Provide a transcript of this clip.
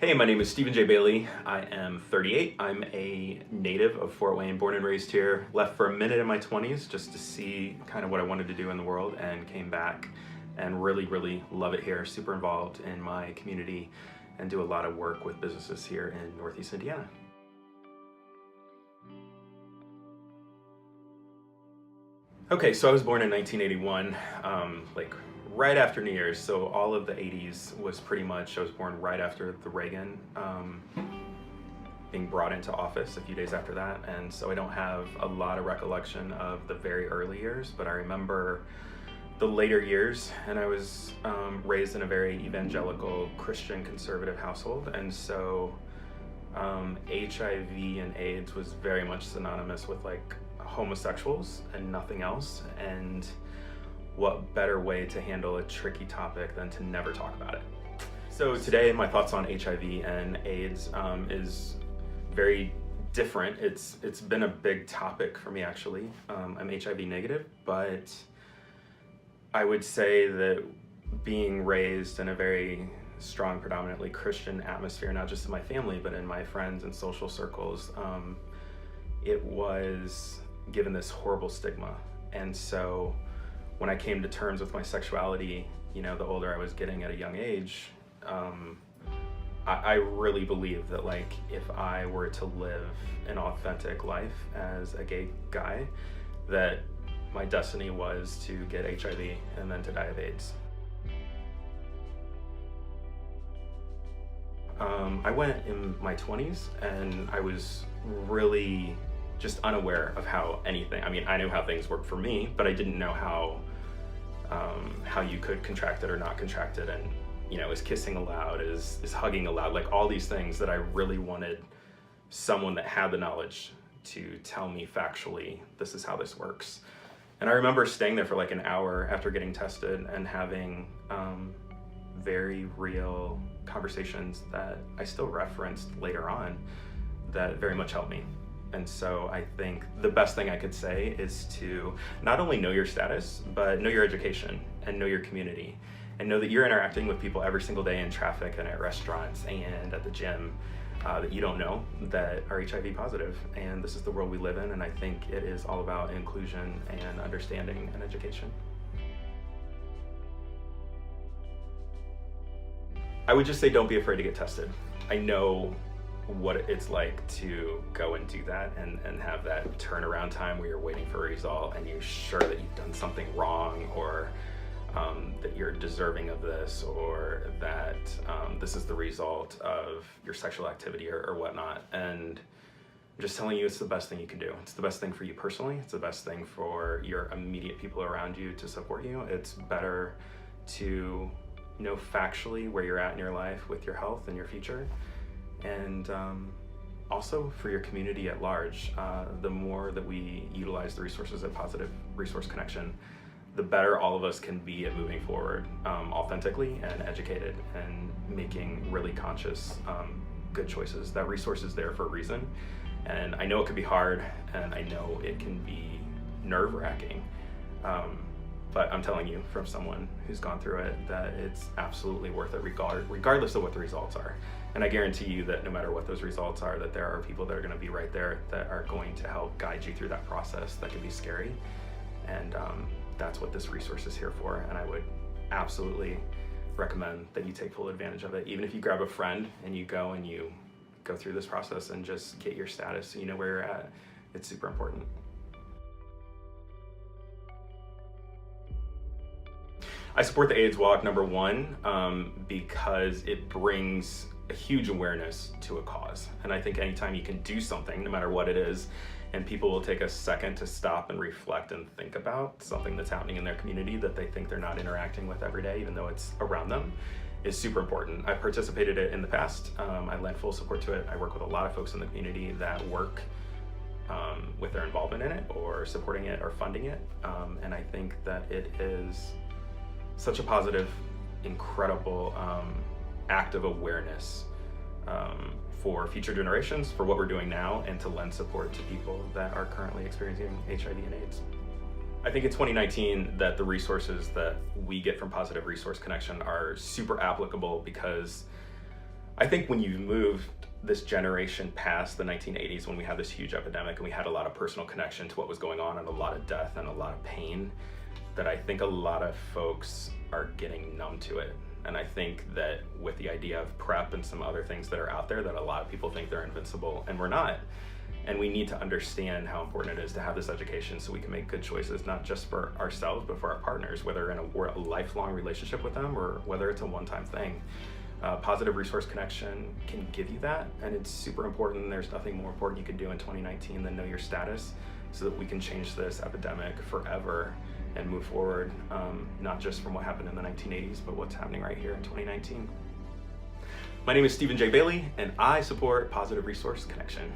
Hey, my name is Stephen J. Bailey. I am 38. I'm a native of Fort Wayne, born and raised here. Left for a minute in my 20s just to see kind of what I wanted to do in the world, and came back and really love it here. Super involved in my community and do a lot of work with businesses here in Northeast Indiana. Okay, so I was born in 1981, like right after New Year's. So all of the 80s was pretty much, I was born right after the Reagan being brought into office, a few days after that. And so I don't have a lot of recollection of the very early years, but I remember the later years, and I was raised in a very evangelical Christian conservative household. And so HIV and AIDS was very much synonymous with like homosexuals and nothing else. And what better way to handle a tricky topic than to never talk about it? So today my thoughts on HIV and AIDS is very different. It's been a big topic for me actually. I'm HIV negative, but I would say that being raised in a very strong, predominantly Christian atmosphere, not just in my family, but in my friends and social circles, it was given this horrible stigma. And so when I came to terms with my sexuality, you know, the older I was getting at a young age, I really believe that like if I were to live an authentic life as a gay guy, that my destiny was to get HIV and then to die of AIDS. I went in my 20s and I was really just unaware of how anything, I mean, I knew how things worked for me, but I didn't know how you could contract it or not contract it. And, you know, is kissing allowed, is hugging allowed, like all these things that I really wanted someone that had the knowledge to tell me factually, this is how this works. And I remember staying there for like an hour after getting tested and having very real conversations that I still referenced later on that very much helped me. And so I think the best thing I could say is to not only know your status, but know your education and know your community, and know that you're interacting with people every single day in traffic and at restaurants and at the gym that you don't know that are HIV positive. And this is the world we live in, and I think it is all about inclusion and understanding and education. I would just say don't be afraid to get tested. I know what it's like to go and do that and have that turnaround time where you're waiting for a result and you're sure that you've done something wrong, or that you're deserving of this, or that this is the result of your sexual activity or whatnot. And I'm just telling you, it's the best thing you can do. It's the best thing for you personally. It's the best thing for your immediate people around you to support you. It's better to know factually where you're at in your life with your health and your future. And also for your community at large, the more that we utilize the resources at Positive Resource Connection, the better all of us can be at moving forward authentically and educated and making really conscious, good choices. That resource is there for a reason. And I know it can be hard, and I know it can be nerve-wracking. But I'm telling you from someone who's gone through it that it's absolutely worth it regardless of what the results are. And I guarantee you that no matter what those results are, that there are people that are going to be right there that are going to help guide you through that process that can be scary. And that's what this resource is here for. And I would absolutely recommend that you take full advantage of it. Even if you grab a friend and you go through this process and just get your status so you know where you're at, it's super important. I support the AIDS Walk, number one, because it brings a huge awareness to a cause. And I think anytime you can do something, no matter what it is, and people will take a second to stop and reflect and think about something that's happening in their community that they think they're not interacting with every day, even though it's around them, is super important. I've participated in it in the past. I lend full support to it. I work with a lot of folks in the community that work with their involvement in it or supporting it or funding it. And I think that it is such a positive, incredible act of awareness for future generations, for what we're doing now, and to lend support to people that are currently experiencing HIV and AIDS. I think in 2019 that the resources that we get from Positive Resource Connection are super applicable because I think when you've moved this generation past the 1980s, when we had this huge epidemic and we had a lot of personal connection to what was going on and a lot of death and a lot of pain, that I think a lot of folks are getting numb to it. And I think that with the idea of PrEP and some other things that are out there, that a lot of people think they're invincible, and we're not. And we need to understand how important it is to have this education so we can make good choices, not just for ourselves, but for our partners, whether we're a lifelong relationship with them or whether it's a one-time thing. Positive Resource Connection can give you that, and it's super important. There's nothing more important you can do in 2019 than know your status so that we can change this epidemic forever and move forward, not just from what happened in the 1980s, but what's happening right here in 2019. My name is Stephen J. Bailey, and I support Positive Resource Connection.